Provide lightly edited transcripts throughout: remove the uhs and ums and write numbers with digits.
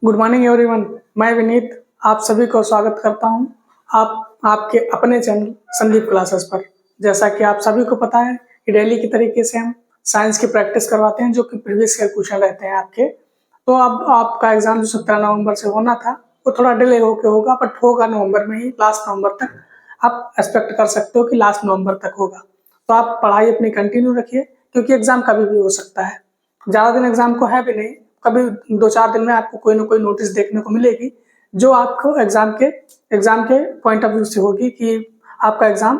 Good morning everyone. मैं विनीत आप सभी को स्वागत करता हूं आपके अपने चैनल संदीप क्लासेस पर। जैसा कि आप सभी को पता है कि डेली की तरीके से हम साइंस की प्रैक्टिस करवाते हैं, जो कि प्रीवियस ईयर क्वेश्चन रहते हैं आपके। तो अब आपका एग्जाम जो 17 नवंबर से होना था वो थोड़ा डिले होके होगा, बट होगा नवंबर में ही, लास्ट नवंबर तक। आप एक्सपेक्ट कर सकते हो कि लास्ट नवंबर तक होगा। तो आप पढ़ाई अपनी कंटिन्यू रखिए, क्योंकि एग्जाम कभी भी हो सकता है। ज़्यादा दिन एग्जाम को है भी नहीं, कभी 2-4 दिन में आपको कोई ना कोई नोटिस देखने को मिलेगी, जो आपको एग्जाम के पॉइंट ऑफ व्यू से होगी कि आपका एग्जाम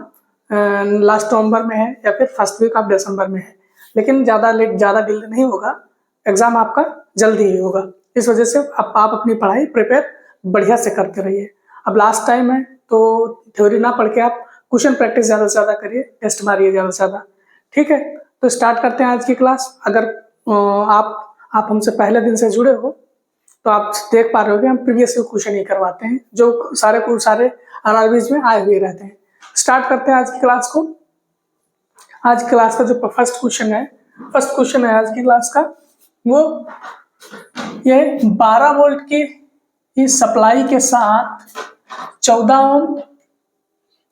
लास्ट नवंबर में है या फिर फर्स्ट वीक ऑफ दिसंबर में है। लेकिन ज़्यादा डिले नहीं होगा, एग्जाम आपका जल्दी ही होगा। इस वजह से आप अपनी पढ़ाई प्रिपेयर बढ़िया से करते रहिए। अब लास्ट टाइम है तो थ्योरी ना पढ़ के आप क्वेश्चन प्रैक्टिस ज़्यादा से ज़्यादा करिए, टेस्ट मारिए ज़्यादा से ज़्यादा। ठीक है, तो स्टार्ट करते हैं आज की क्लास। अगर आप हमसे पहले दिन से जुड़े हो तो आप देख पा रहे हो कि हम प्रीवियस क्वेश्चन ही करवाते हैं, जो सारे आरआरबीज में आए हुए रहते हैं। स्टार्ट करते हैं आज की क्लास को। आज क्लास का जो फर्स्ट क्वेश्चन है आज की क्लास का, वो ये 12 वोल्ट की इस सप्लाई के साथ 14 ओम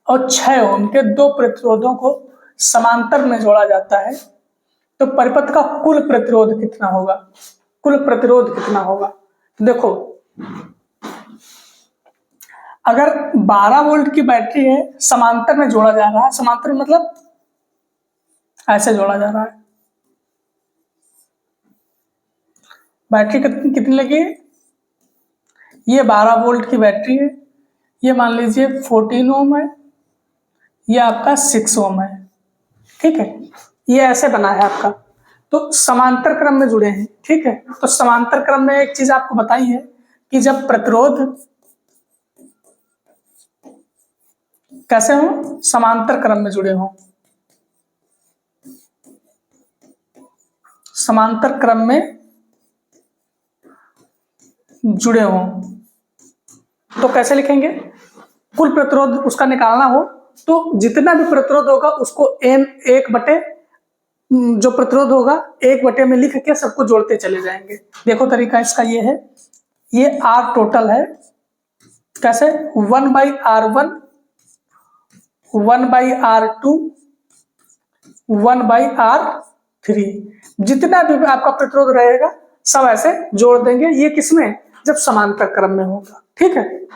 और 6 ओम के दो प्रतिरोधों को समांतर में जोड़ा जाता है, तो परिपथ का कुल प्रतिरोध कितना होगा? कुल प्रतिरोध कितना होगा? देखो, अगर 12 वोल्ट की बैटरी है, समांतर में जोड़ा जा रहा है, समांतर मतलब ऐसे जोड़ा जा रहा है। बैटरी कितनी लगी है? ये 12 वोल्ट की बैटरी है, ये मान लीजिए 14 ओम है, ये आपका 6 ओम है। ठीक है, ये ऐसे बना है आपका, तो समांतर क्रम में जुड़े हैं। ठीक है, तो समांतर क्रम में एक चीज आपको बताई है कि जब प्रतिरोध कैसे हो, समांतर क्रम में जुड़े हो, समांतर क्रम में जुड़े हो, तो कैसे लिखेंगे? कुल प्रतिरोध उसका निकालना हो तो जितना भी प्रतिरोध होगा उसको n 1/, जो प्रतिरोध होगा 1/, में लिख के सबको जोड़ते चले जाएंगे। देखो तरीका इसका ये है, ये R टोटल है, कैसे 1/R1 1/R2 1/R3, जितना भी आपका प्रतिरोध रहेगा सब ऐसे जोड़ देंगे। ये किसमें? जब समांतर क्रम में होगा। ठीक है,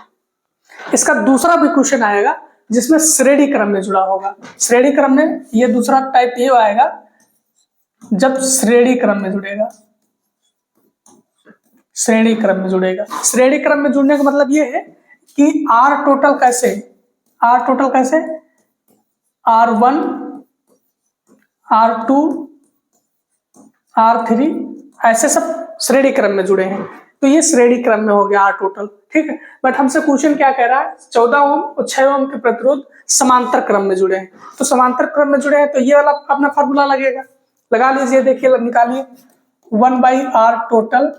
इसका दूसरा भी क्वेश्चन आएगा जिसमें श्रेणी क्रम में जुड़ा होगा। श्रेणी क्रम में ये दूसरा टाइप ये आएगा जब श्रेणी क्रम में जुड़ेगा, श्रेणी क्रम में जुड़ेगा। श्रेणी क्रम में जुड़ने का मतलब ये है कि R टोटल कैसे, R1 R2 R3 ऐसे सब श्रेणी क्रम में जुड़े हैं, तो ये श्रेणी क्रम में हो गया R टोटल। ठीक है, बट हमसे क्वेश्चन क्या कह रहा है? 14 ओम और 6 ओम के प्रतिरोध समांतर क्रम में जुड़े हैं, तो समांतर क्रम में जुड़े हैं तो ये वाला अपना फॉर्मूला लगेगा, लगा लीजिए। देखिए, निकालिए 1/R टोटल।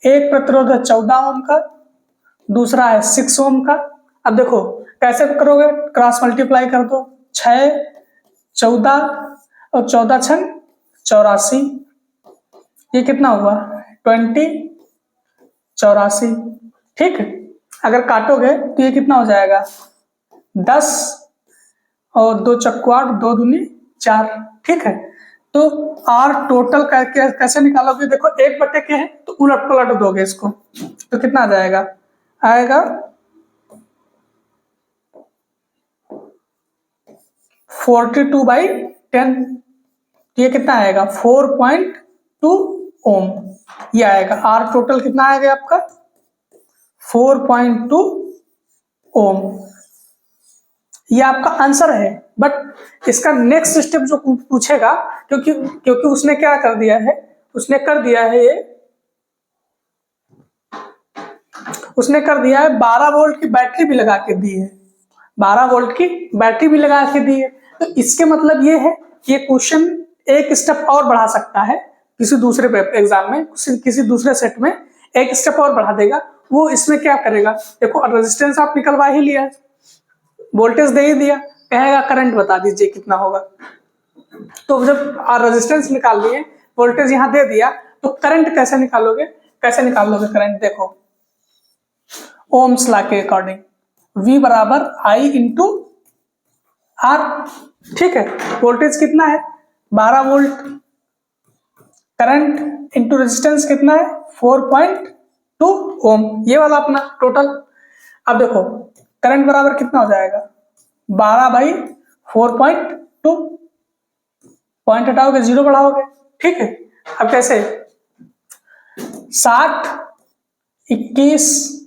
एक प्रतिरोध है 14 ओम का, दूसरा है 6 ओम का। अब देखो कैसे करोगे, क्रॉस मल्टीप्लाई कर दो, 6 14 और 14 6 84, ये कितना हुआ? 20 84। ठीक है, अगर काटोगे तो ये कितना हो जाएगा? 10 और 2 चक्कू 8, 2 दूनी 4। ठीक है, तो R टोटल कैसे निकालोगे? देखो 1/, के है तो उलट पलट दोगे इसको, तो कितना आ जाएगा? आएगा 42/10। ये कितना आएगा? 4.2 ओम ये आएगा। R टोटल कितना आएगा आपका? 4.2 ओम। ये आपका आंसर है, बट इसका नेक्स्ट स्टेप जो पूछेगा, क्योंकि उसने क्या कर दिया है, उसने कर दिया है 12 वोल्ट की बैटरी भी लगा के दी है, 12 वोल्ट की बैटरी भी लगा के दी है। तो इसके मतलब ये है कि ये क्वेश्चन एक स्टेप और बढ़ा सकता है किसी दूसरे एग्जाम में, किसी दूसरे सेट में एक स्टेप और बढ़ा देगा। वो इसमें क्या करेगा? देखो, रेजिस्टेंस आप निकलवा ही लिया, वोल्टेज दे ही दिया, कहेगा करंट बता दीजिए कितना होगा। तो जब रेजिस्टेंस निकाल लिए, वोल्टेज यहाँ दे दिया, तो करंट कैसे निकालोगे? कैसे निकाल लोगे करंट? देखो ओम्स लॉ के अकॉर्डिंग V बराबर I इंटू R, ठीक है। वोल्टेज कितना है? 12 वोल्ट। करंट इंटू रेजिस्टेंस कितना है? 4.2 ओम, ये वाला अपना टोटल। अब देखो करंट बराबर कितना हो जाएगा? 12/4.2, पॉइंट हटाओगे 0 बढ़ाओगे, ठीक है। अब कैसे? 60, 21,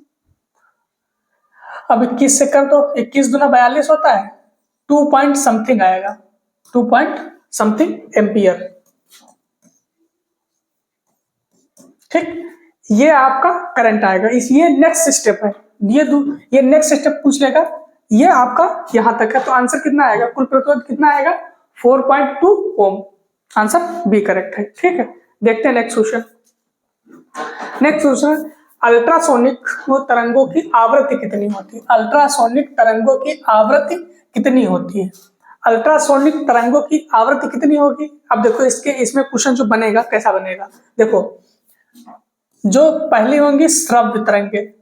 अब 21 से कर दो, 21 दूना 42 होता है, 2 पॉइंट समथिंग आएगा, 2 पॉइंट समथिंग एम्पियर, ठीक। ये आपका करंट आएगा। इस ये नेक्स्ट स्टेप है, ये नेक्स्ट स्टेप पूछ लेगा। ये आपका यहां तक है, तो आंसर कितना आएगा? कुल प्रतिरोध कितना आएगा? 4.2 ओम। आंसर बी करेक्ट है, ठीक है। देखते हैं next question. Next question, ultrasonic तरंगों की आवृत्ति कितनी होती है? अल्ट्रासोनिक तरंगों की आवृत्ति कितनी होती है? अल्ट्रासोनिक तरंगों की आवृत्ति कितनी होगी? अब देखो इसमें क्वेश्चन जो बनेगा कैसा बनेगा, देखो जो पहली होंगी श्रव्य तरंगे,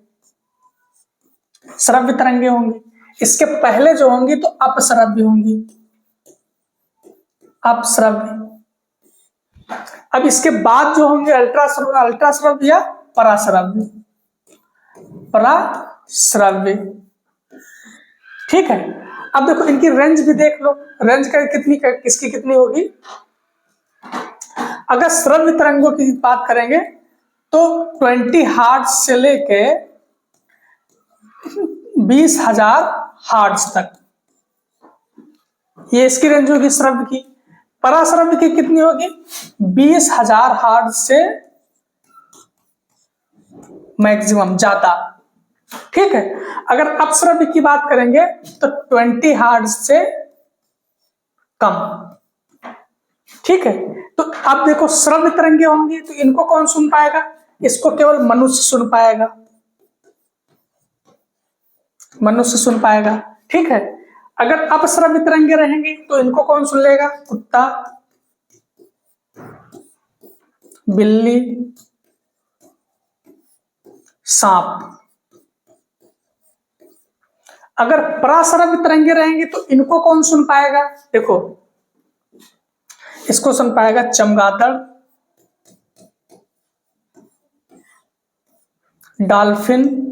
श्रव्य तरंगे होंगी। इसके पहले जो होंगी तो अपश्रव्य होंगी, अपश्रव्य। अब इसके बाद जो होंगे अल्ट्राश्रव्य या पराश्रव्य, पराश्रव्य, ठीक है। अब देखो इनकी रेंज भी देख लो, रेंज किसकी कितनी होगी? अगर श्रव्य तरंगों की बात करेंगे तो 20 हर्ट्ज से लेके 20,000 हर्ट्ज तक, ये इसकी रेंज होगी श्रव्य की। पराश्रव्य की कितनी होगी? 20,000 हर्ट्ज से मैक्सिमम, ज्यादा, ठीक है। अगर अपश्रव्य की बात करेंगे तो 20 हर्ट्ज से कम, ठीक है। तो अब देखो श्रव्य तरंगे होंगी तो इनको कौन सुन पाएगा? इसको केवल मनुष्य सुन पाएगा, मनुष्य सुन पाएगा, ठीक है। अगर अपश्रव्य तरंगे रहेंगी तो इनको कौन सुन लेगा? कुत्ता, बिल्ली, सांप। अगर पराश्रव्य तरंगे रहेंगी तो इनको कौन सुन पाएगा? देखो इसको सुन पाएगा चमगादड़, डॉल्फिन,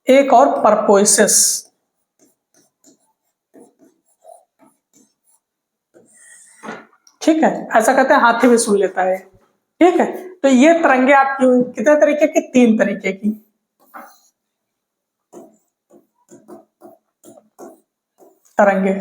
एक और परपोइसिस, ठीक है। ऐसा कहते हैं हाथी भी सुन लेता है, ठीक है। तो ये तरंगे आपकी हुई कितने तरीके की? 3 तरीके की तरंगे,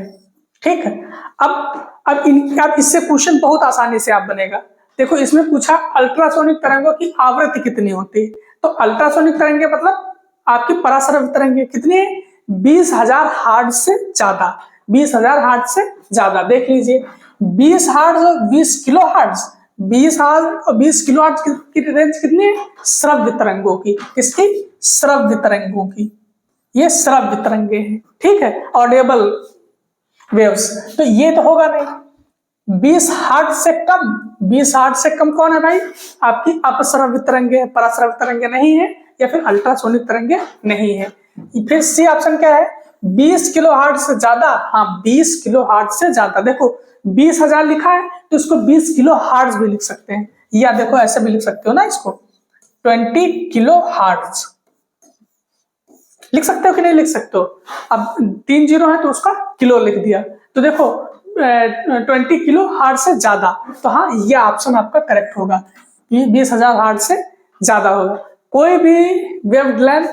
ठीक है। अब इससे क्वेश्चन बहुत आसानी से आप बनेगा। देखो इसमें पूछा अल्ट्रासोनिक तरंगों की आवृत्ति कितनी होती है, तो अल्ट्रासोनिक तरंगे मतलब आपकी पराश्रव्य तरंगे कितनी है? 20,000 हर्ट्ज से ज्यादा, 20,000 हर्ट्ज से ज्यादा। देख लीजिए 20 हर्ट्ज और 20 किलो हर्ट्ज, 20 हर्ट्ज और 20 किलो हर्ट्ज की रेंज कितनी है? श्रव्य तरंगों की। किसकी? श्रव्य तरंगों की। ये श्रव्य तरंगे हैं, ठीक है, ऑडिबल वेव्स। तो ये तो होगा नहीं। 20 हर्ट्ज से कम, 20 हर्ट्ज से कम कौन है भाई? आपकी अपश्रव्य तरंगे, पराश्रव्य तरंगे नहीं है, या फिर अल्ट्रासोनिक तरंगे नहीं है। फिर सी ऑप्शन क्या है? 20 किलो हर्ट्ज से ज्यादा, हाँ 20 किलो हर्ट्ज से ज्यादा। देखो 20,000 लिखा है तो इसको 20 किलो हर्ट्ज भी लिख सकते हैं, या देखो ऐसे भी लिख सकते हो ना, इसको 20 किलो हर्ट्ज लिख सकते हो कि नहीं लिख सकते हो? अब 3 जीरो है तो उसका किलो लिख दिया, तो देखो 20 किलो हर्ट्ज से ज्यादा, तो हाँ ये ऑप्शन आपका करेक्ट होगा, 20,000 हर्ट्ज से ज्यादा होगा। कोई भी वेवलेंथ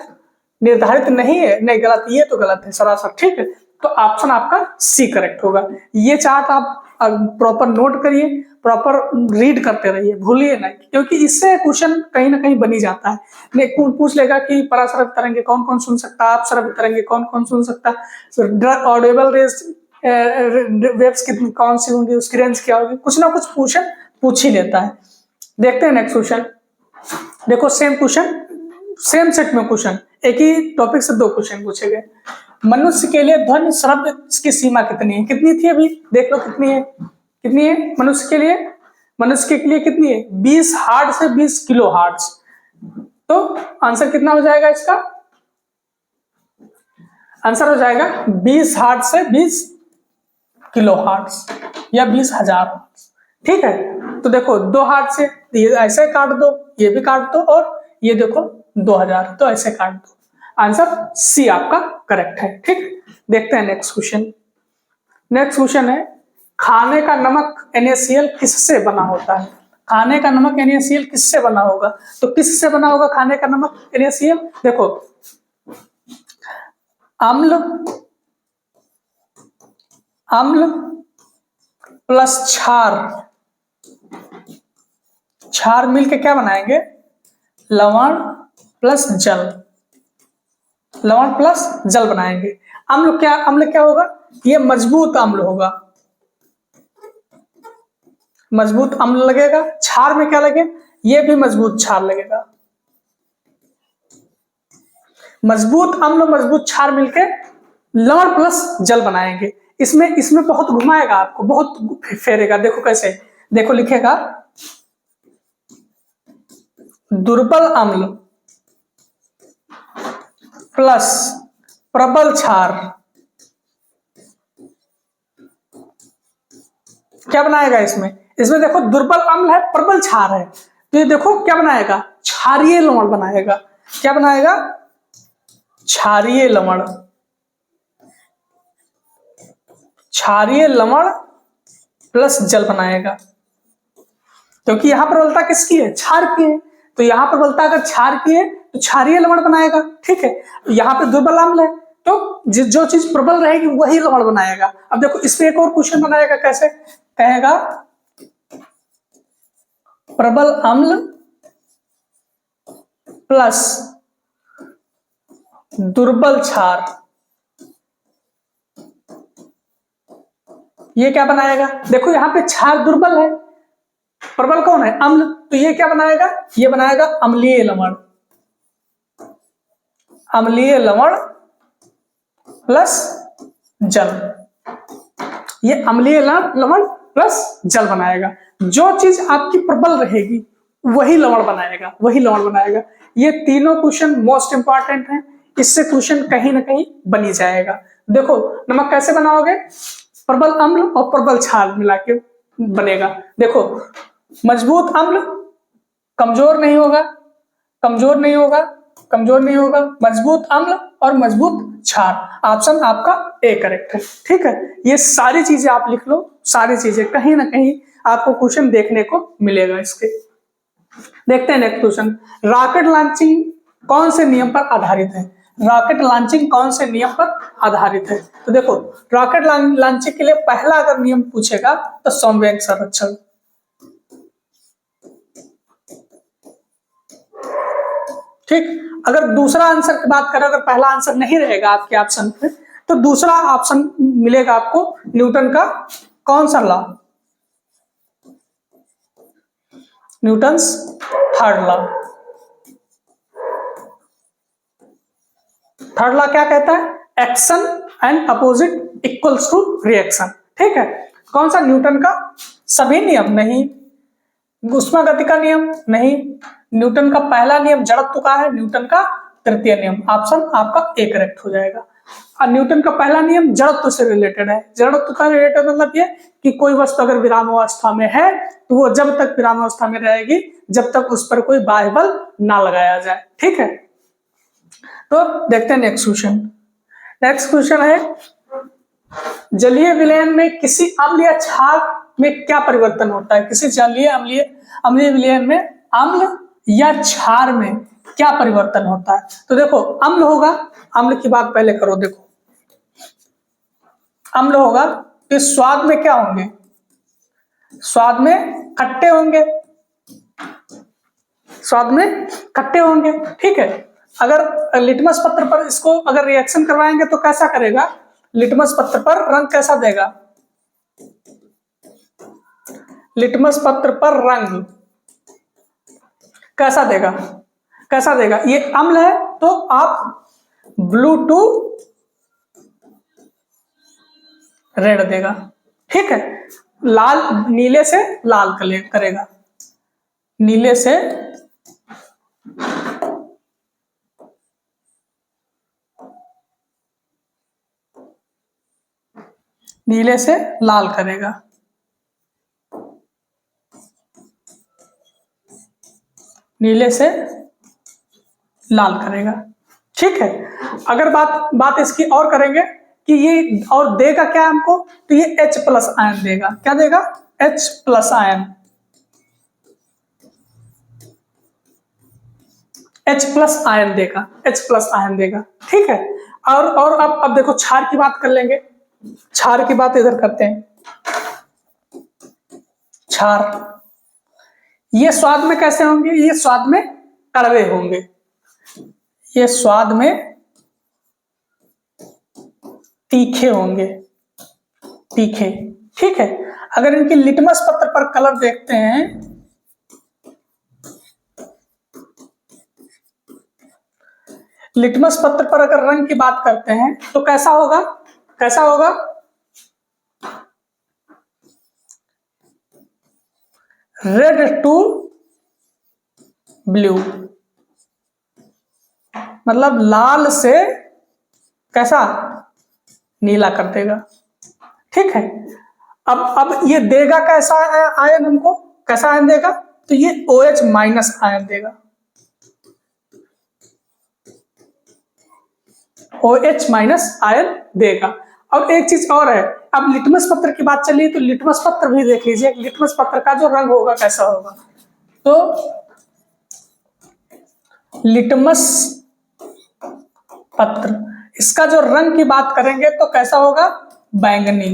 निर्धारित नहीं है, नहीं गलत, ये तो गलत है सरासर, ठीक है। तो ऑप्शन आपका सी करेक्ट होगा। ये चार्ट आप प्रॉपर नोट करिए, प्रॉपर रीड करते रहिए, भूलिए नहीं, क्योंकि इससे क्वेश्चन कहीं ना कहीं बनी जाता है। पूछ लेगा कि पराश्रव्य तरंगे कौन कौन सुन सकता है, अपश्रव्य तरंगे कौन कौन सुन सकता है, ऑडिबल रेज वेव्स कितनी कौन सी होंगी, उसकी रेंज क्या होगी, कुछ ना कुछ क्वेश्चन पूछ ही लेता है। देखते हैं नेक्स्ट क्वेश्चन। देखो सेम क्वेश्चन, सेम सेट में क्वेश्चन, एक ही टॉपिक से 2 क्वेश्चन पूछे गए। मनुष्य के लिए ध्वनि श्रव्य की सीमा कितनी है? कितनी थी अभी? देख लो कितनी है, कितनी है मनुष्य के लिए? मनुष्य के लिए कितनी है? 20 हार्ट से 20 किलो हार्ट। तो आंसर कितना हो जाएगा इसका? आंसर हो जाएगा 20 हार्ट से 20 किलो हार्ट या 20,000। ठीक है, तो देखो 2 हार्ट से ये ऐसे काट दो, ये भी काट दो, और ये देखो 2000, तो ऐसे काट दो। आंसर सी आपका करेक्ट है। ठीक, देखते हैं नेक्स्ट क्वेश्चन। नेक्स्ट क्वेश्चन है, खाने का नमक NaCl किससे बना होता है? खाने का नमक NaCl किससे बना होगा? तो किससे बना होगा खाने का नमक NaCl? देखो, अम्ल प्लस क्षार मिलके क्या बनाएंगे? लवण प्लस जल बनाएंगे। अम्ल क्या होगा? ये मजबूत अम्ल होगा, मजबूत अम्ल लगेगा। क्षार में क्या लगे? ये भी मजबूत क्षार लगेगा। मजबूत अम्ल मजबूत क्षार मिलके लवण प्लस जल बनाएंगे। इसमें बहुत घुमाएगा आपको, बहुत फेरेगा। देखो कैसे, देखो लिखेगा दुर्बल अम्ल प्लस प्रबल क्षार क्या बनाएगा? इसमें देखो दुर्बल अम्ल है, प्रबल क्षार है, तो ये देखो क्या बनाएगा? क्षारीय लवण बनाएगा। क्या बनाएगा? क्षारीय लवण प्लस जल बनाएगा। क्योंकि यहां प्रबलता किसकी है? क्षार की है, तो यहां प्रबलता अगर क्षार की है तो क्षारीय लवण बनाएगा। ठीक है, यहाँ पे दुर्बल अम्ल है, तो जो चीज प्रबल रहेगी वही लवण बनाएगा। अब देखो इस पे एक और क्वेश्चन बनाएगा, कैसे कहेगा? प्रबल अम्ल प्लस दुर्बल क्षार, ये क्या बनाएगा? देखो यहाँ पे क्षार दुर्बल है, प्रबल कौन है? अम्ल, तो ये क्या बनाएगा? ये बनाएगा अम्लीय लवण प्लस जल। ये अम्लीय लवण प्लस जल बनाएगा। जो चीज आपकी प्रबल रहेगी वही लवण बनाएगा। ये तीनों क्वेश्चन मोस्ट इंपॉर्टेंट हैं, इससे क्वेश्चन कहीं ना कहीं बनी जाएगा। देखो नमक कैसे बनाओगे? प्रबल अम्ल और प्रबल क्षार मिला के बनेगा। देखो मजबूत अम्ल कमजोर नहीं होगा, मजबूत अम्ल और मजबूत क्षार। ऑप्शन आपका ए करेक्ट है। ठीक है, ये सारी चीजें आप लिख लो, सारी चीजें कहीं ना कहीं आपको क्वेश्चन देखने को मिलेगा इसके। देखते हैं नेक्स्ट क्वेश्चन, रॉकेट लॉन्चिंग कौन से नियम पर आधारित है? तो देखो रॉकेट लॉन्चिंग के लिए पहला अगर नियम पूछेगा तो समवेग संरक्षण। ठीक, अगर दूसरा आंसर की बात करें, अगर पहला आंसर नहीं रहेगा आपके ऑप्शन पे, तो दूसरा ऑप्शन मिलेगा आपको न्यूटन का कौन सा लॉ? न्यूटन्स थर्ड लॉ क्या कहता है? Action and opposite equals to reaction. ठीक है, कौन सा? न्यूटन का सभी नियम नहीं, उष्मागतिका नियम नहीं, न्यूटन का पहला नियम जड़त्व का है, न्यूटन का तृतीय नियम। ऑप्शन आपका ए करेक्ट हो जाएगा। और न्यूटन का पहला नियम जड़त्व से रिलेटेड है। जड़त्व का रिलेटेड मतलब ये कि कोई वस्तु अगर विरामावस्था में है तो वो जब तक विरामावस्था में रहेगी जब तक उस पर कोई बाह्य बल ना लगाया जाए। ठीक है, तो देखते हैं नेक्स्ट क्वेश्चन है, जलीय विलयन में किसी अम्ल या क्षार में क्या परिवर्तन होता है? किसी जलीय अम्लीय विलयन में अम्ल या क्षार में क्या परिवर्तन होता है? तो देखो अम्ल होगा, अम्ल की बात पहले करो। देखो अम्ल होगा तो स्वाद में क्या होंगे? स्वाद में खट्टे होंगे। ठीक है, अगर लिटमस पत्र पर इसको अगर रिएक्शन करवाएंगे तो कैसा करेगा? लिटमस पत्र पर रंग कैसा देगा? लिटमस पत्र पर रंग कैसा देगा? ये अम्ल है तो आप ब्लू टू रेड देगा। ठीक है, लाल, नीले से लाल करेगा, नीले से लाल करेगा। नीले से लाल करेगा, ठीक है। अगर बात इसकी और करेंगे कि ये और देगा क्या हमको, तो ये H प्लस आयन देगा। क्या देगा? H plus ion, H plus ion देगा, H प्लस आयन देगा, ठीक है। और अब देखो क्षार की बात कर लेंगे। क्षार की बात इधर करते हैं। क्षार ये स्वाद में कैसे होंगे? ये स्वाद में कड़वे होंगे, ये स्वाद में तीखे होंगे, तीखे, ठीक है। अगर इनकी लिटमस पत्र पर कलर देखते हैं, लिटमस पत्र पर अगर रंग की बात करते हैं तो कैसा होगा? कैसा होगा? रेड टू ब्लू, मतलब लाल से कैसा? नीला कर देगा, ठीक है। अब ये देगा कैसा आयन हमको? कैसा आयन देगा? तो ये OH माइनस आयन देगा, OH माइनस आयन देगा। अब एक चीज और है, अब लिटमस पत्र की बात चली तो लिटमस पत्र भी देख लीजिए। लिटमस पत्र का जो रंग होगा कैसा होगा? तो लिटमस पत्र, इसका जो रंग की बात करेंगे तो कैसा होगा? बैंगनी,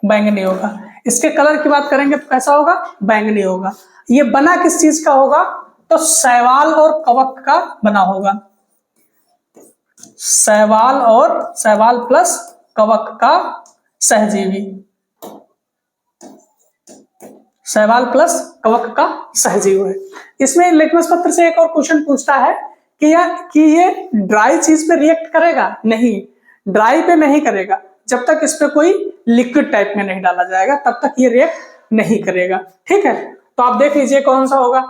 बैंगनी होगा। इसके कलर की बात करेंगे तो कैसा होगा? बैंगनी होगा। ये बना किस चीज का होगा? तो शैवाल और कवक का बना होगा। शैवाल प्लस कवक का सहजीवी, शैवाल प्लस कवक का सहजीव है। इसमें लिटमस पत्र से एक और क्वेश्चन पूछता है कि ये ड्राई चीज पे रिएक्ट करेगा? नहीं, ड्राई पे नहीं करेगा। जब तक इस पे कोई लिक्विड टाइप में नहीं डाला जाएगा तब तक ये रिएक्ट नहीं करेगा, ठीक है। तो आप देख लीजिए कौन सा होगा।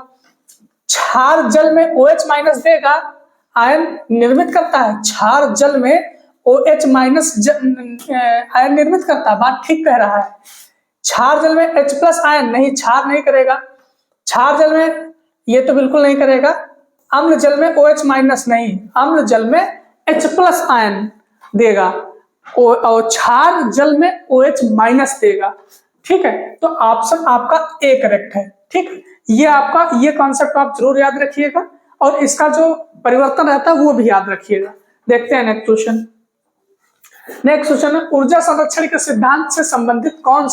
क्षार जल में OH माइनस देगा, आयन निर्मित करता है। क्षार जल में OH माइनस आयन निर्मित करता है, बात ठीक कह रहा है। क्षार जल में H प्लस आयन नहीं, क्षार नहीं करेगा। क्षार जल में ये तो बिल्कुल नहीं करेगा। अम्ल जल में OH माइनस नहीं, अम्ल जल में H प्लस आयन देगा और क्षार जल में OH माइनस देगा, ठीक है। तो ऑप्शन आपका A करेक्ट है, ठीक है। ये आपका ये कॉन्सेप्ट आप जरूर याद रखिएगा और इसका जो परिवर्तन रहता है वो भी याद रखिएगा। देखते हैं नेक्स्ट क्वेश्चन। नेक्स्ट क्वेश्चन है, ऊर्जा संरक्षण के सिद्धांत से संबंधित कौन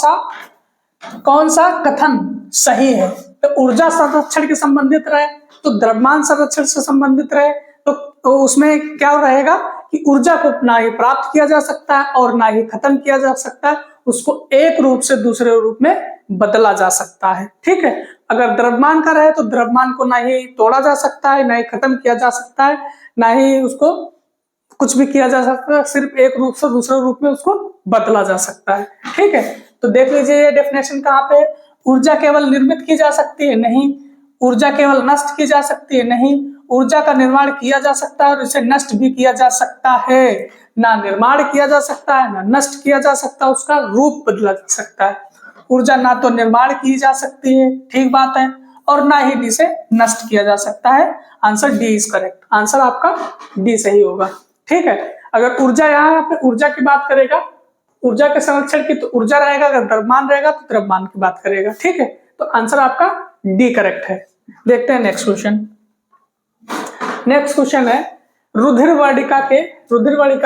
सा कथन सही है? तो ऊर्जा संरक्षण के संबंधित रहे तो द्रव्यमान संरक्षण से संबंधित रहे तो उसमें क्या रहेगा कि ऊर्जा को ना ही प्राप्त किया जा सकता है और ना ही खत्म किया जा सकता है, उसको एक रूप से दूसरे रूप में बदला जा सकता है, ठीक है। अगर द्रव्यमान का रहे तो द्रव्यमान को ना ही तोड़ा जा सकता है, ना ही खत्म किया जा सकता है, ना ही उसको कुछ भी किया जा सकता है, सिर्फ एक रूप से दूसरे रूप में उसको बदला जा सकता है, ठीक है। तो देख लीजिए ये डेफिनेशन कहाँ पे, ऊर्जा केवल निर्मित की जा सकती है? नहीं। ऊर्जा केवल नष्ट की जा सकती है? नहीं। ऊर्जा का निर्माण किया जा सकता है और इसे नष्ट भी किया जा सकता है। ना निर्माण किया जा सकता है ना नष्ट किया जा सकता है, उसका रूप बदला जा सकता है। ऊर्जा ना तो निर्माण की जा सकती है, ठीक बात है, और ना ही इसे नष्ट किया जा सकता है। Answer D is correct, answer आपका डी सही होगा, ठीक है। अगर ऊर्जा यहाँ पे ऊर्जा की बात करेगा, ऊर्जा के संरक्षण की, तो ऊर्जा रहेगा। अगर द्रव्यमान रहेगा तो द्रव्यमान की बात करेगा, ठीक है। तो आंसर आपका डी करेक्ट है। देखते हैं नेक्स्ट क्वेश्चन। नेक्स्ट क्वेश्चन है, रुधिर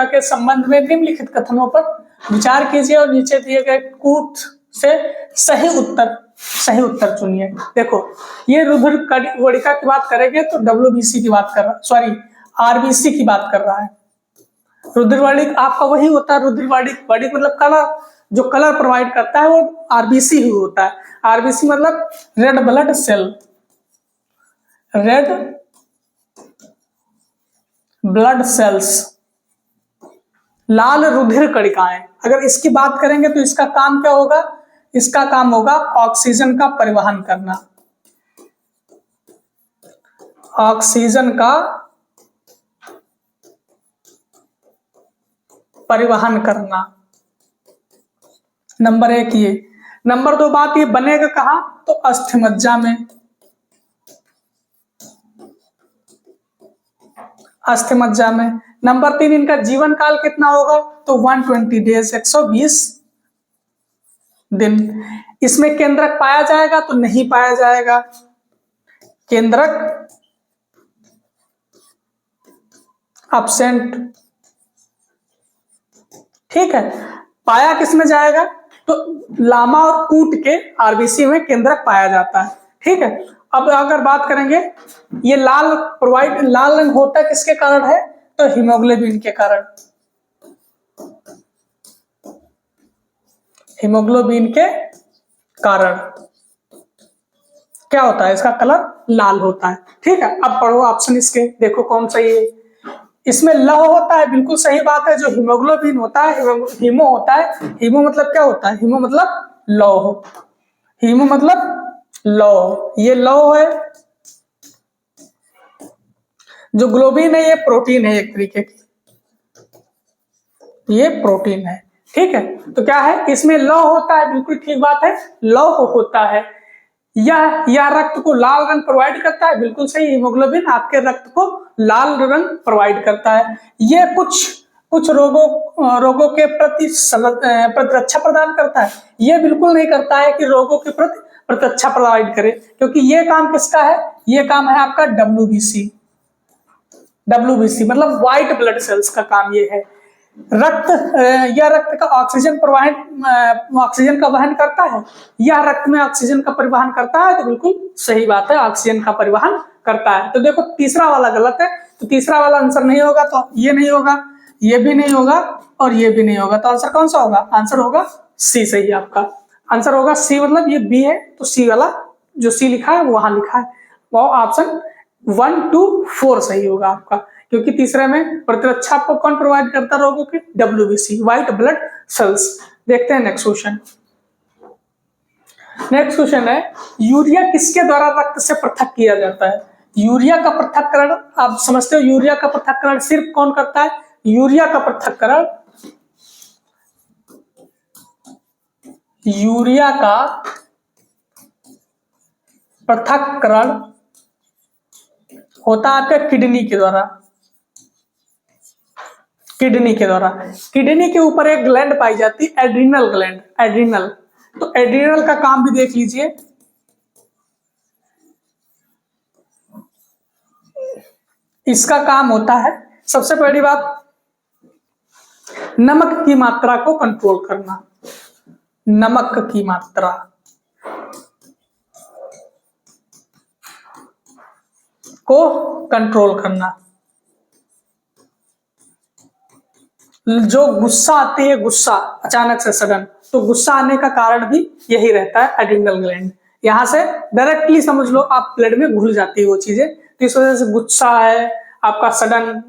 के संबंध में निम्नलिखित कथनों पर विचार कीजिए और नीचे दिए गए कूट से सही उत्तर चुनिए। देखो ये रुधिर वाटिका की बात करेंगे तो WBC की बात कर रहा, सॉरी RBC की बात कर रहा है। रुधिर वाटिका आपका वही होता है, रुधिर वाटिका मतलब कलर, जो कलर प्रोवाइड करता है वो RBC ही होता है। RBC मतलब red blood cell, red blood cells, लाल रुधिर कणिकाएं। अगर इसकी बात करेंगे तो इसका काम क्या होगा? इसका काम होगा ऑक्सीजन का परिवहन करना, ऑक्सीजन का परिवहन करना। नंबर 1 ये। नंबर 2 बात, ये बनेगा कहां? तो अस्थिमज्जा में, अस्थिमज्जा में। नंबर 3, इनका जीवन काल कितना होगा? तो 120 डेज, 120 दिन। इसमें केंद्रक पाया जाएगा? तो नहीं पाया जाएगा, केंद्रक एब्सेंट। ठीक है, पाया किस में जाएगा? तो लामा और कूट के आरबीसी में केंद्रक पाया जाता है। ठीक है, अब अगर बात करेंगे, ये लाल रंग होता किसके कारण है? तो हीमोग्लोबिन के कारण, हीमोग्लोबिन के कारण क्या होता है? इसका कलर लाल होता है। ठीक है, अब पढ़ो ऑप्शन इसके, देखो कौन सही है। इसमें लौह होता है, बिल्कुल सही बात है। जो हीमोग्लोबिन होता है, हीमो होता है। हीमो मतलब क्या होता है? हीमो मतलब लौह, हीमो मतलब लौह, ये लौह है। जो ग्लोबिन है ये प्रोटीन है एक तरीके की, ये प्रोटीन है। ठीक है, तो क्या है? इसमें लौह होता है, बिल्कुल ठीक बात है, लौह होता है। यह रक्त को लाल रंग प्रोवाइड करता है, बिल्कुल सही। हीमोग्लोबिन आपके रक्त को लाल रंग प्रोवाइड करता है। ये कुछ रोगों के प्रति प्रतिरक्षा प्रदान करता है। ये बिल्कुल नहीं करता है कि रोगों के प्रति प्रतिरक्षा प्रोवाइड करे, क्योंकि ये काम किसका है? ये काम है आपका WBC। WBC मतलब व्हाइट ब्लड सेल्स का काम ये है। यह रक्त का ऑक्सीजन का वहन करता है। यह रक्त में ऑक्सीजन का परिवहन करता है, तो बिल्कुल सही बात है, ऑक्सीजन का परिवहन करता है। तो देखो तीसरा वाला गलत है, तो तीसरा वाला आंसर नहीं होगा। तो ये नहीं होगा, ये भी नहीं होगा और ये भी नहीं होगा। तो आंसर कौन सा होगा? आंसर होगा सी, सही आपका आंसर होगा सी। मतलब ये बी है, तो सी वाला जो सी लिखा है वहां लिखा है, वो ऑप्शन 1 2 4 सही होगा आपका। क्योंकि तीसरे में प्रतिरक्षा आपको कौन प्रोवाइड करता है? रोगों की WBC, व्हाइट ब्लड सेल्स। देखते हैं नेक्स्ट क्वेश्चन। नेक्स्ट क्वेश्चन है, यूरिया किसके द्वारा रक्त से पृथक किया जाता है? यूरिया का पृथक्करण आप समझते हो, यूरिया का पृथक्करण सिर्फ कौन करता है? यूरिया का पृथक्करण, यूरिया का पृथक्करण होता है आपके किडनी के द्वारा, किडनी के द्वारा। किडनी के ऊपर एक ग्लैंड पाई जाती है, एड्रिनल ग्लैंड, एड्रिनल। तो एड्रिनल का काम भी देख लीजिए। इसका काम होता है, सबसे पहली बात, नमक की मात्रा को कंट्रोल करना, नमक की मात्रा को कंट्रोल करना। जो गुस्सा आती है, गुस्सा अचानक से सडन, तो गुस्सा आने का कारण भी यही रहता है, एड्रिनल ग्लैंड। यहां से डायरेक्टली समझ लो आप ब्लड में घुल जाती है वो चीजें, तो इस वजह से गुस्सा है, आपका सडन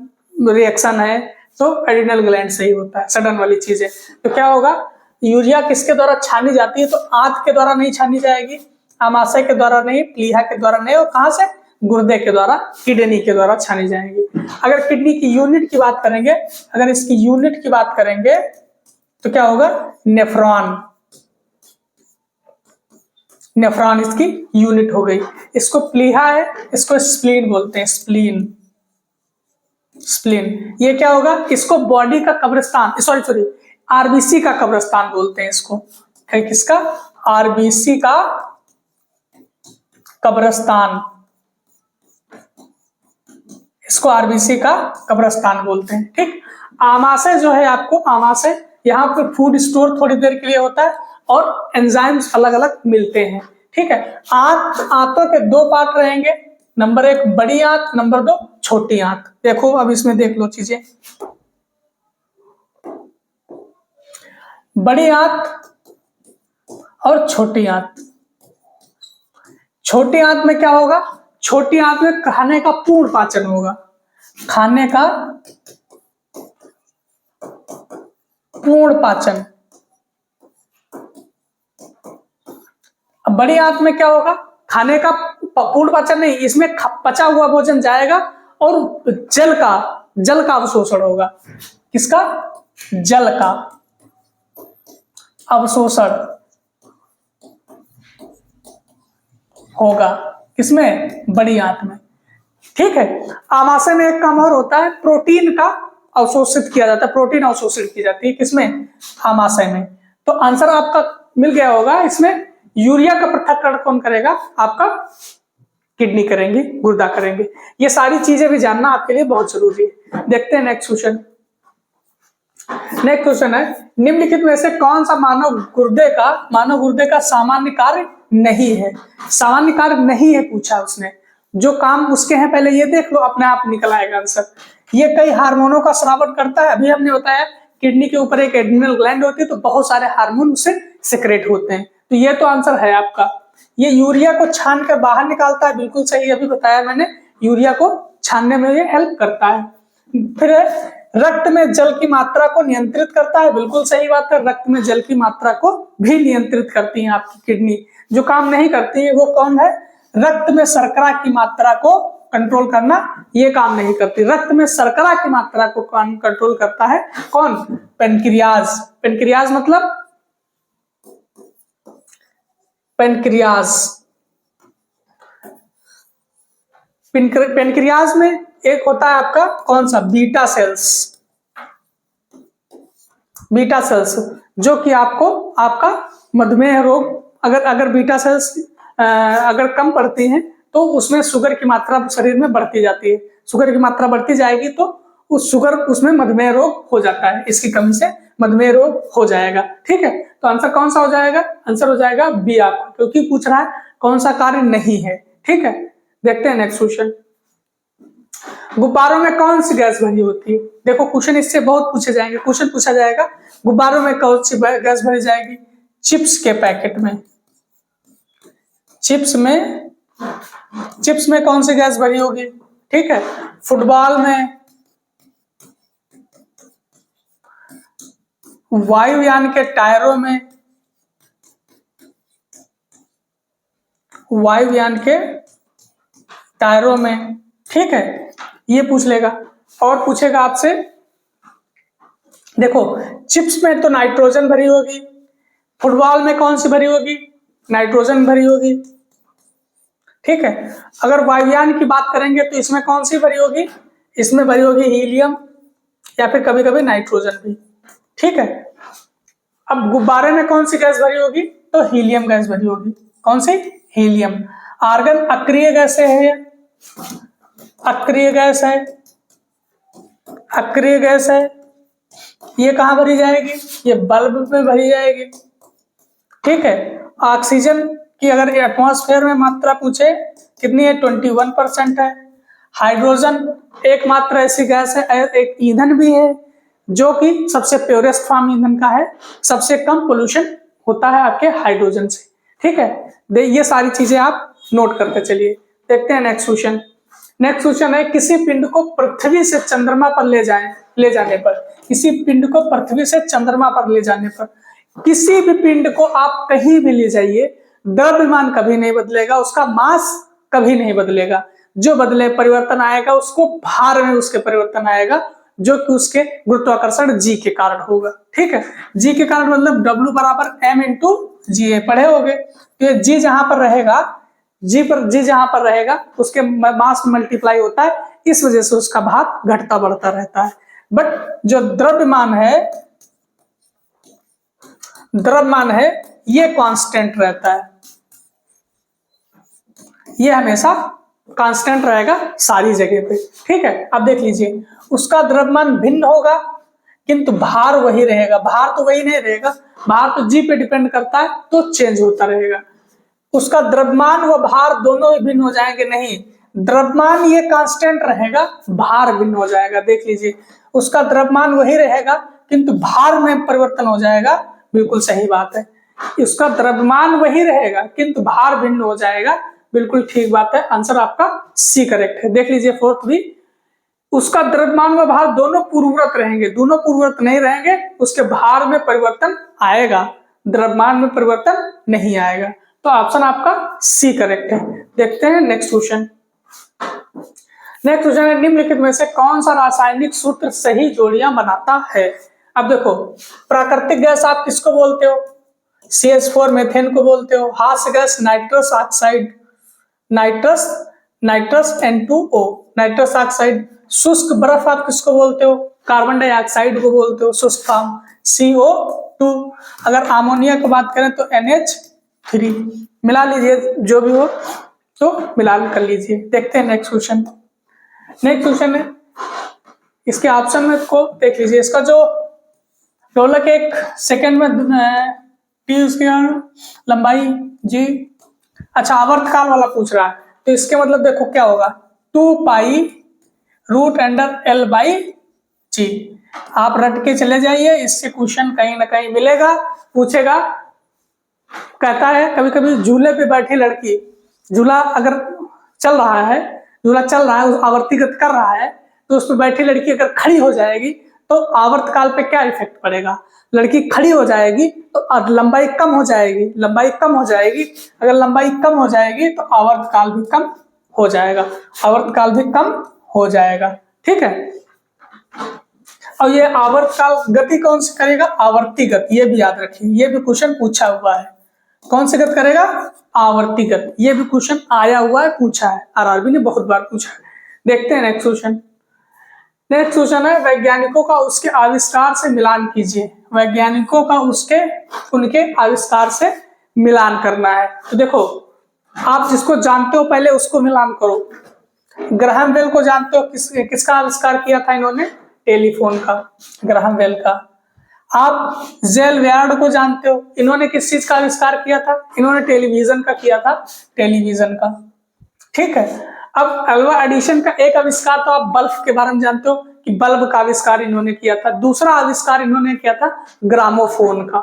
रिएक्शन है, तो एड्रिनल ग्लैंड सही होता है, सडन वाली चीजें। तो क्या होगा? यूरिया किसके द्वारा छानी जाती है? तो आंत के द्वारा नहीं छानी जाएगी, आमाशय के द्वारा नहीं, प्लीहा के द्वारा नहीं, और कहां से? गुर्दे के द्वारा, किडनी के द्वारा छानी जाएंगी। अगर किडनी की यूनिट की बात करेंगे, अगर इसकी यूनिट की बात करेंगे तो क्या होगा? नेफ्रॉन, नेफ्रॉन इसकी यूनिट हो गई। इसको प्लीहा है, इसको स्प्लीन बोलते हैं, स्प्लीन, स्प्लीन। ये क्या होगा? इसको बॉडी का कब्रिस्तान, सॉरी आरबीसी का कब्रिस्तान बोलते हैं इसको। किसका? आरबीसी का कब्रिस्तान, इसको आरबीसी का कब्रिस्तान बोलते हैं। ठीक, आमाशय जो है आपको, आमाशय यहाँ पर फूड स्टोर थोड़ी देर के लिए होता है और एंजाइम्स अलग अलग मिलते हैं। ठीक है, आंतों के 2 पार्ट रहेंगे, नंबर 1 बड़ी आंत, नंबर 2 छोटी आंत। देखो अब इसमें देख लो चीजें, बड़ी आंत और छोटी आंत। छोटी आंत में क्या होगा? छोटी आंत में खाने का पूर्ण पाचन होगा, खाने का पूर्ण पाचन। अब बड़ी आंत में क्या होगा, खाने का पूर्ण पाचन नहीं, इसमें पचा हुआ भोजन जाएगा और जल का अवशोषण होगा। किसका? जल का अवशोषण होगा। किसमें? बड़ी आंत में। ठीक है। आमाशय में एक काम और होता है, प्रोटीन का अवशोषित किया जाता है, प्रोटीन अवशोषित की जाती है। किसमें? आमाशय में। तो आंसर आपका मिल गया होगा। इसमें यूरिया का पृथक्करण कौन करेगा? आपका किडनी करेंगी, गुर्दा करेंगे। ये सारी चीजें भी जानना आपके लिए बहुत जरूरी है। देखते हैं नेक्स्ट क्वेश्चन। नेक्स्ट क्वेश्चन है, निम्नलिखित में से कौन सा मानव गुर्दे का सामान्य कार्य नहीं है? सामान्य कार्य नहीं है पूछा उसने। जो काम उसके हैं पहले ये देख लो, अपने आप निकल आएगा आंसर। ये कई हार्मोनों का स्रावन करता है। अभी हमने बताया किडनी के ऊपर एक एड्रिनल ग्लैंड होती है, तो बहुत सारे हार्मोन उससे सिक्रेट होते हैं। तो ये तो आंसर है आपका। ये यूरिया को छान कर बाहर निकालता है, बिल्कुल सही, अभी बताया मैंने। यूरिया को छानने में ये हेल्प करता है। फिर रक्त में जल की मात्रा को नियंत्रित करता है, बिल्कुल सही बात है। रक्त में जल की मात्रा को भी नियंत्रित करती है आपकी किडनी। जो काम नहीं करती है वो कौन है? रक्त में शर्करा की मात्रा को कंट्रोल करना, ये काम नहीं करती। रक्त में शर्करा की मात्रा को कंट्रोल करता है कौन? पेनक्रियाज। पेनक्रियाज मतलब पेनक्रियाज में एक होता है आपका कौन सा? बीटा सेल्स, जो कि आपका मधुमेह रोग, अगर बीटा सेल्स अगर कम पड़ती हैं तो उसमें शुगर की मात्रा शरीर में बढ़ती जाती है। शुगर की मात्रा बढ़ती जाएगी तो उसमें मधुमेह रोग हो जाता है। इसकी कमी से मधुमेह रोग हो जाएगा। ठीक है। तो आंसर कौन सा हो जाएगा? आंसर हो जाएगा बी आपका, क्योंकि पूछ रहा है कौन सा कार्य नहीं है। ठीक है। देखते हैं नेक्स्ट क्वेश्चन। गुब्बारों में कौन सी गैस भरी होती है? देखो क्वेश्चन इससे बहुत पूछे जाएंगे। क्वेश्चन पूछा जाएगा गुब्बारों में कौन सी गैस भरी जाएगी? चिप्स के पैकेट में। चिप्स में कौन सी गैस भरी होगी? ठीक है। फुटबॉल में, वायुयान के टायरों में, ठीक है, ये पूछ लेगा। और पूछेगा आपसे, देखो चिप्स में तो नाइट्रोजन भरी होगी, फुटबॉल में कौन सी भरी होगी? नाइट्रोजन भरी होगी। ठीक है। अगर वायुयान की बात करेंगे तो इसमें कौन सी भरी होगी? इसमें भरी होगी हीलियम या फिर कभी कभी नाइट्रोजन भी। ठीक है। अब गुब्बारे में कौन सी गैस भरी होगी? तो हीलियम गैस भरी होगी। कौन सी? हीलियम। आर्गन अक्रिय गैस है, अक्रिय गैस है। ये कहां भरी जाएगी? ये बल्ब में भरी जाएगी। ठीक है। ऑक्सीजन की अगर एटमॉस्फेयर में मात्रा पूछे कितनी है? 21% है। हाइड्रोजन एकमात्र ऐसी गैस है, एक ईंधन भी है जो कि सबसे प्योरेस्ट फॉर्म ईंधन का है। सबसे कम पोल्यूशन होता है आपके हाइड्रोजन से। ठीक है। ये सारी चीजें आप नोट करते चलिए। देखते हैं नेक्स्ट क्वेश्चन। नेक्स्ट क्वेश्चन है, किसी पिंड को पृथ्वी से चंद्रमा पर ले जाने पर, किसी पिंड को पृथ्वी से चंद्रमा पर ले जाने पर, किसी भी पिंड को आप कहीं भी ले जाइए, द्रव्यमान कभी नहीं बदलेगा, उसका मास कभी नहीं बदलेगा। जो परिवर्तन आएगा उसको भार में उसके परिवर्तन आएगा, जो कि उसके गुरुत्वाकर्षण जी के कारण होगा। ठीक है। जी के कारण मतलब W बराबर m इंटू जी पढ़े होगे। तो ये जी जहां पर रहेगा, जी जहां पर रहेगा उसके मास मल्टीप्लाई होता है, इस वजह से उसका भार घटता बढ़ता रहता है। बट जो द्रव्यमान है ये कांस्टेंट रहता है, ये हमेशा कांस्टेंट रहेगा सारी जगह पे। ठीक है। अब देख लीजिए, उसका द्रव्यमान भिन्न होगा किंतु भार वही रहेगा। भार तो वही नहीं रहेगा, भार तो जी पे डिपेंड करता है, तो चेंज होता रहेगा। उसका द्रव्यमान व भार दोनों ही भिन्न हो जाएंगे? नहीं, द्रव्यमान ये कांस्टेंट रहेगा, भार भिन्न हो जाएगा। देख लीजिए, उसका द्रव्यमान वही रहेगा किंतु भार में परिवर्तन हो जाएगा। बिल्कुल सही बात है। उसका द्रव्यमान वही रहेगा किंतु भार भिन्न हो जाएगा। बिल्कुल ठीक बात है। आंसर आपका सी करेक्ट है। देख लीजिए फोर्थ भी, उसका द्रव्यमान व भार दोनों पूर्ववत रहेंगे, दोनों पूर्ववत नहीं रहेंगे, उसके भार में परिवर्तन आएगा, द्रव्यमान में परिवर्तन नहीं आएगा। तो ऑप्शन आपका सी करेक्ट है। देखते हैं नेक्स्ट क्वेश्चन। नेक्स्ट क्वेश्चन है, निम्नलिखित में से कौन सा रासायनिक सूत्र सही जोड़ियां बनाता है? अब देखो, प्राकृतिक गैस आप किसको बोलते हो? CH4 मीथेन को बोलते हो। हास्य gas nitrous oxide, nitrous N2O, nitrous oxide. शुष्क बर्फ आप किसको बोलते हो? कार्बन डाइऑक्साइड को बोलते हो, शुष्क फॉर्म CO2। अगर अमोनिया की बात करें तो NH3। मिला लीजिए, जो भी हो तो मिला कर लीजिए। देखते हैं नेक्स्ट क्वेश्चन। नेक्स्ट क्वेश्चन है, इसके ऑप्शन में को देख लीजिए। इसका जो ढोलक एक सेकंड में टी, उसकी लंबाई जी। अच्छा, आवर्तकाल वाला पूछ रहा है, तो इसके मतलब देखो क्या होगा, 2 pi root under L by g. आप रट के चले जाइए, इससे क्वेश्चन कहीं ना कहीं मिलेगा, पूछेगा। कहता है कभी कभी झूले पे बैठी लड़की, झूला अगर चल रहा है, झूला चल रहा है, आवर्तीगत कर रहा है, तो उस पर बैठी लड़की अगर खड़ी हो जाएगी तो आवर्तकाल पे क्या इफेक्ट पड़ेगा? लड़की खड़ी हो जाएगी तो लंबाई कम हो जाएगी, लंबाई कम हो जाएगी। अगर लंबाई कम हो जाएगी तो आवर्तकाल भी कम हो जाएगा, आवर्तकाल भी कम हो जाएगा। ठीक है, और ये आवर्तकाल गति कौन सी करेगा? आवर्ती गति। ये भी याद रखिए, ये भी क्वेश्चन पूछा हुआ है। कौन सी गति करेगा? आवर्ती गति। ये भी क्वेश्चन आया हुआ है, पूछा है, आरआरबी ने बहुत बार पूछा है। देखते हैं नेक्स्ट क्वेश्चन। नेक्स्ट क्वेश्चन है, वैज्ञानिकों का उसके आविष्कार से मिलान कीजिए। वैज्ञानिकों का उनके आविष्कार से मिलान करना है। तो देखो, आप जिसको जानते हो पहले उसको मिलान करो। ग्राहम बेल को जानते हो, किसका आविष्कार किया था इन्होंने? टेलीफोन का, ग्राहम बेल का। आप जेल वेयर्ड को जानते हो, इन्होंने किस चीज का आविष्कार किया था? इन्होंने टेलीविजन का किया था, टेलीविजन का। ठीक है, अब अल्वा एडिशन का एक आविष्कार तो आप बल्ब के बारे में जानते हो कि बल्ब का आविष्कार इन्होंने किया था। दूसरा आविष्कार इन्होंने किया था ग्रामोफोन का।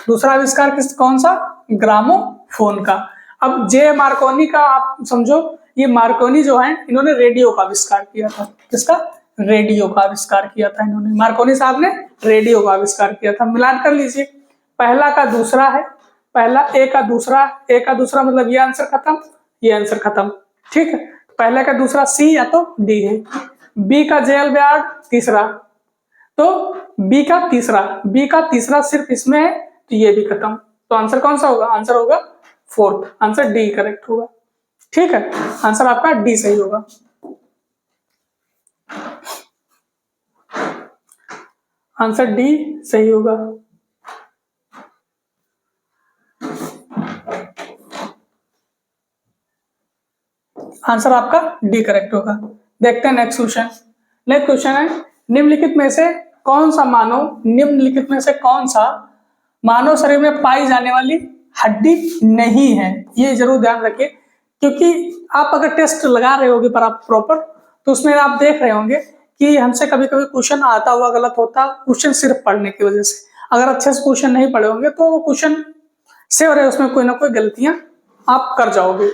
दूसरा आविष्कार कौन सा? ग्रामोफोन का। अब जे मार्कोनी का आप समझो, ये मार्कोनी जो है, इन्होंने रेडियो का आविष्कार किया था। किसका? रेडियो का आविष्कार किया था इन्होंने, मार्कोनी साहब ने रेडियो का आविष्कार किया था। मिलान कर लीजिए, पहला का दूसरा है, पहला ए का दूसरा, ए का दूसरा मतलब ये आंसर खत्म, ये आंसर खत्म। ठीक है, पहले का दूसरा सी या तो डी है। बी का जेल बेयर्ड तीसरा, तो बी का तीसरा सिर्फ इसमें है, तो ये भी खत्म। तो आंसर कौन सा होगा? आंसर होगा फोर्थ, आंसर डी करेक्ट होगा। ठीक है, आंसर आपका डी सही होगा। आंसर डी सही होगा। आंसर आपका डी करेक्ट होगा। देखते हैं नेक्स्ट क्वेश्चन। नेक्स्ट क्वेश्चन है, निम्नलिखित में से कौन सा मानव शरीर में पाई जाने वाली हड्डी नहीं है? ये जरूर ध्यान रखिए, क्योंकि आप अगर टेस्ट लगा रहे होगे पर आप प्रॉपर, तो उसमें आप देख रहे होंगे कि हमसे कभी कभी क्वेश्चन आता हुआ गलत होता, क्वेश्चन सिर्फ पढ़ने की वजह से। अगर अच्छे से क्वेश्चन नहीं पढ़े होंगे तो क्वेश्चन से हो रहे, उसमें कोई ना कोई गलतियां आप कर जाओगे।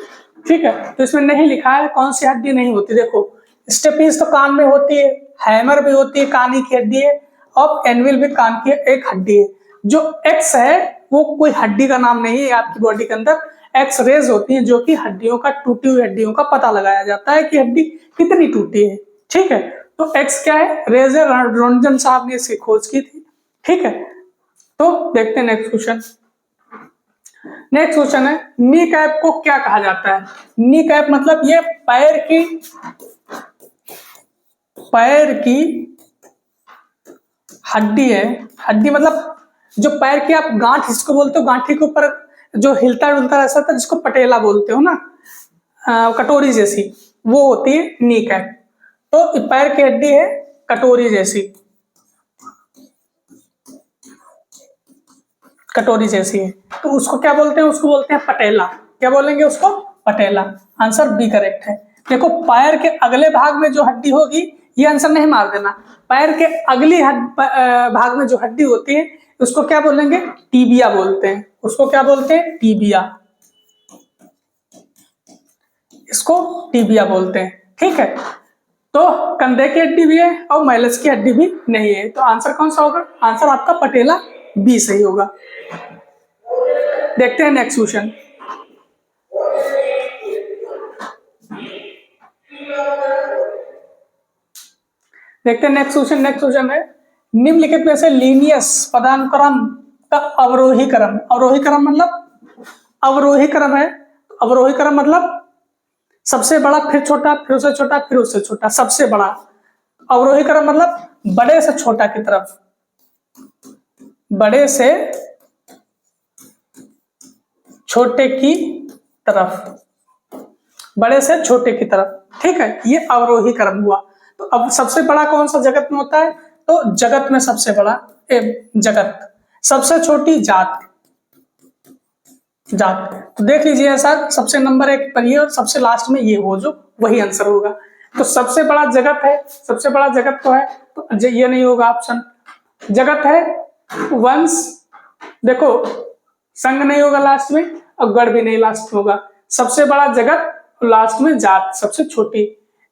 ठीक है, तो इसमें नहीं लिखा है कौन सी हड्डी नहीं होती। देखो, स्टेपीज तो कान में होती है, हैमर भी होती है, कान की हड्डी है, और एनविल भी कान की एक हड्डी है। जो एक्स है वो कोई हड्डी का नाम नहीं है आपकी बॉडी के अंदर। एक्स रेज होती है, जो कि हड्डियों का, टूटी हुई हड्डियों का पता लगाया जाता है कि हड्डी कितनी टूटी है। ठीक है, तो एक्स क्या है? रेज है। रोंटगन साहब ने इसकी खोज की थी। ठीक है, तो देखते हैं नेक्स्ट क्वेश्चन। नेक्स्ट क्वेश्चन है, नी कैप को क्या कहा जाता है? नी कैप मतलब ये पैर की हड्डी है। हड्डी मतलब जो पैर की आप गांठ इसको बोलते हो, गांठी के ऊपर जो हिलता डुलता रहता था, जिसको पटेला बोलते हो ना, कटोरी जैसी, वो होती है नी कैप। तो पैर की हड्डी है कटोरी जैसी, कटोरी जैसी है, तो उसको क्या बोलते हैं? उसको बोलते हैं पटेला। क्या बोलेंगे उसको? पटेला। आंसर बी करेक्ट है। देखो, पैर के अगले भाग में जो हड्डी होगी, ये आंसर नहीं मार देना, पैर के अगली भाग में जो हड्डी होती है उसको क्या बोलेंगे? टीबिया बोलते हैं। उसको क्या बोलते हैं? टीबिया। इसको टीबिया बोलते हैं। ठीक है, तो कंधे की हड्डी भी है और माइलस की हड्डी भी नहीं है। तो आंसर कौन सा होगा? आंसर आपका पटेला बी सही होगा। देखते हैं नेक्स्ट क्वेश्चन। देखते हैं नेक्स्ट क्वेश्चन। नेक्स्ट क्वेश्चन है निम्नलिखित में से लीनियस पदानुक्रम का अवरोही क्रम। अवरोही क्रम मतलब अवरोही क्रम है। अवरोही क्रम मतलब सबसे बड़ा फिर छोटा फिर उससे छोटा फिर उससे छोटा सबसे बड़ा। अवरोही क्रम मतलब बड़े से छोटा की तरफ, बड़े से छोटे की तरफ, बड़े से छोटे की तरफ। ठीक है, ये अवरोही क्रम हुआ। तो अब सबसे बड़ा कौन सा जगत में होता है? तो जगत में सबसे बड़ा जगत, सबसे छोटी जात, जात। तो देख लीजिए सर, सबसे नंबर 1 पर ये और सबसे लास्ट में ये हो जो वही आंसर होगा। तो सबसे बड़ा जगत है, सबसे बड़ा जगत तो है, तो ये नहीं होगा ऑप्शन। जगत है, वंश, देखो संघ नहीं होगा लास्ट में और गढ़ भी नहीं लास्ट में होगा। सबसे बड़ा जगत, लास्ट में जात सबसे छोटी।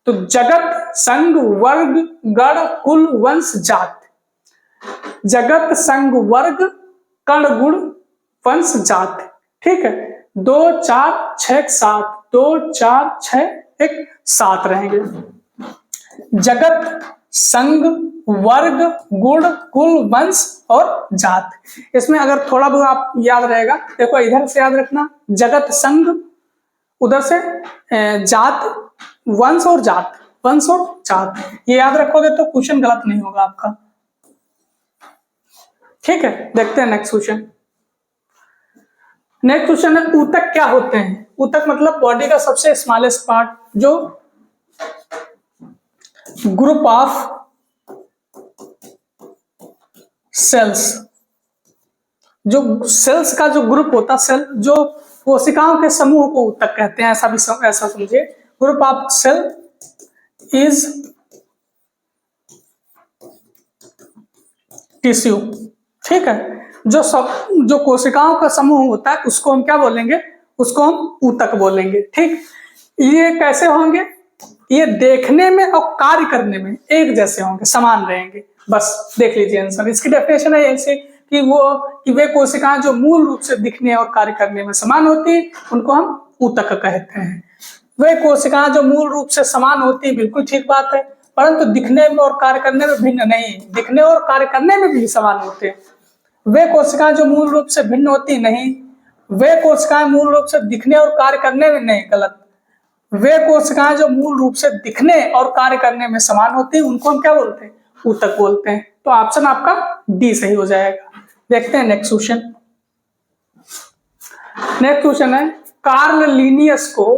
तो जगत, संघ, वर्ग, गण, कुल, वंश, जात। जगत, संघ, वर्ग, कण, गुण, वंश, जात। ठीक है, 2 4 6 7, 2 4 6 1 7 रहेंगे। जगत, संघ, वर्ग, गुण, कुल, वंश और जात। इसमें अगर थोड़ा बहुत आप याद रहेगा, देखो इधर से याद रखना जगत, संघ, उधर से जात, वंश और जात, वंश और जात। ये याद रखोगे तो क्वेश्चन गलत नहीं होगा आपका। ठीक है, देखते हैं नेक्स्ट क्वेश्चन। नेक्स्ट क्वेश्चन है ऊतक क्या होते हैं? ऊतक मतलब बॉडी का सबसे स्मॉलेस्ट पार्ट, जो ग्रुप ऑफ सेल्स, जो सेल्स का जो ग्रुप होता, सेल जो कोशिकाओं के समूह को ऊतक कहते हैं, ऐसा भी ऐसा समझिए। Group of cell is tissue. ठीक है, जो कोशिकाओं का समूह होता है उसको हम क्या बोलेंगे? उसको हम ऊतक बोलेंगे। ठीक, ये कैसे होंगे? ये देखने में और कार्य करने में एक जैसे होंगे, समान रहेंगे। बस देख लीजिए आंसर। इसकी डेफिनेशन है ऐसे कि वे कोशिकाएं जो मूल रूप से दिखने और कार्य करने में समान होती है उनको हम ऊतक कहते हैं। वे कोशिकाएं जो मूल रूप से समान होती है, बिल्कुल ठीक बात है, परंतु दिखने में और कार्य करने में भिन्न नहीं, दिखने और कार्य करने में भी समान होते हैं। वे कोशिकाएं जो मूल रूप से भिन्न होती नहीं, वे कोशिकाएं मूल रूप से दिखने और कार्य करने में नहीं, गलत। वे कोशिकाएं जो मूल रूप से दिखने और कार्य करने में समान होती हैं उनको हम क्या बोलते हैं? ऊतक बोलते हैं। तो ऑप्शन आपका डी सही हो जाएगा। देखते हैं नेक्स्ट क्वेश्चन। नेक्स्ट क्वेश्चन है कार्ल लिनियस को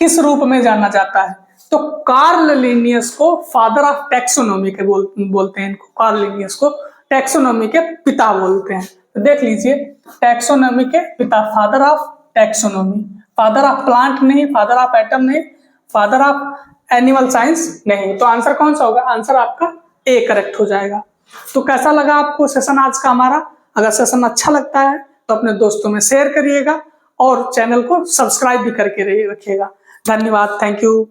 किस रूप में जाना जाता है? तो कार्ल लिनियस को फादर ऑफ टैक्सोनॉमी के बोलते हैं इनको। कार्ल लिनियस को टैक्सोनॉमी के पिता बोलते हैं। तो देख लीजिए, टैक्सोनॉमी के पिता, father of taxonomy. Father of plant नहीं, फादर ऑफ एटम नहीं, फादर ऑफ एनिमल साइंस नहीं। तो आंसर कौन सा होगा? आंसर आपका ए करेक्ट हो जाएगा। तो कैसा लगा आपको सेशन आज का हमारा? अगर सेशन अच्छा लगता है तो अपने दोस्तों में शेयर करिएगा और चैनल को सब्सक्राइब भी करके रखिएगा। धन्यवाद, थैंक यू।